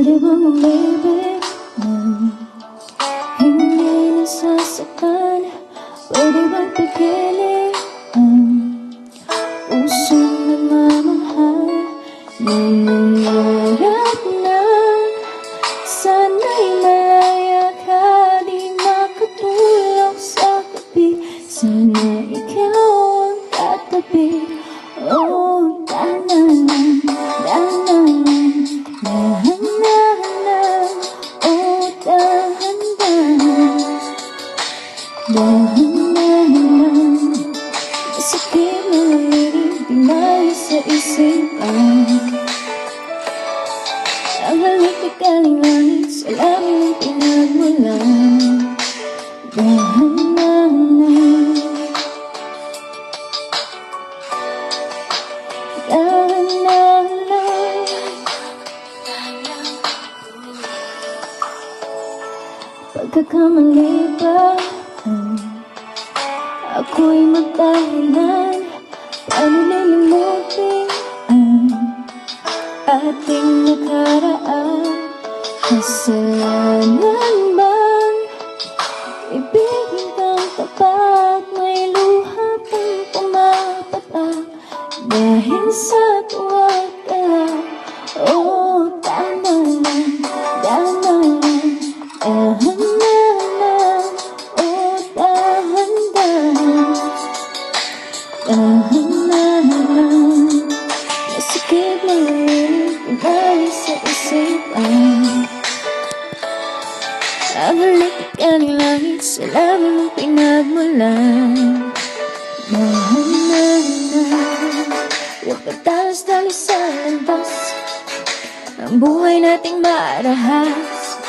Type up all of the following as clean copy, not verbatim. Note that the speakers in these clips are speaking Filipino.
Pwede bang umibig na hindi nasasaktan? Pwede bang pigilin ang pusong nagmamahal? Nangyayat na sana'y malaya ka, di makatulog sa gabi. Sana ikaw ang katabi. Oh, dahan-dahan, dahan-dahan, dahan-dahan, oh, dahan-dahan, dahan-dahan. Masakit na nalilig, di sa isipan. Ang halik ay galing langit, sa langit ang pinagmulan. Dahan-dahan, dahan-dahan. Pagkakamali ba ako'y magdahilan para nilimutin ang ating nakaraan? Kasalanan bang ibigin kang tapat? May luha pang pumapatak dahil sa tuwag ka. Oh, tama lang, tama lang, dahan-dahan, oh, dahan-dahan, dahan-dahan. Masakit na nalilig, ibalik sa isipan. Ang halik ay galing langit, sa langit mong pinagmulan. Dahan-dahan, huwag pagtalas-talas sa landas, ang buhay nating marahas.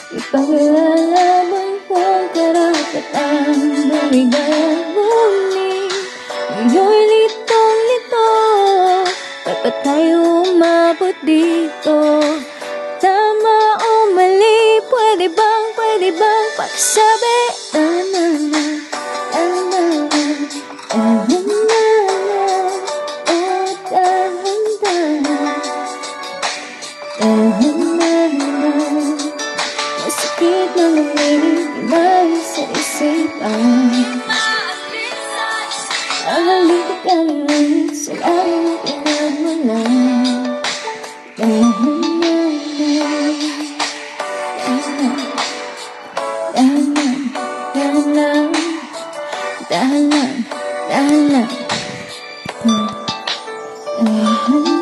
Ipaglalaban kung karapatan, maligayang muli. Ngayon'y litong-lito, dapat tayo umabot dito. Tama o mali, pwede bang pakisabi? Na-na-na, na-na-na, na-na-na, oh, dahan-dahan, dahan-dahan. Masakit na nalilig, ibalik sa isipan. Ang halik ay galing langit, sa langit ang pinagmulan. Dahan-dahan, dahan-dahan, dahan-dahan, dahan-dahan, dahan-dahan,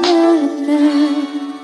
dahan-dahan.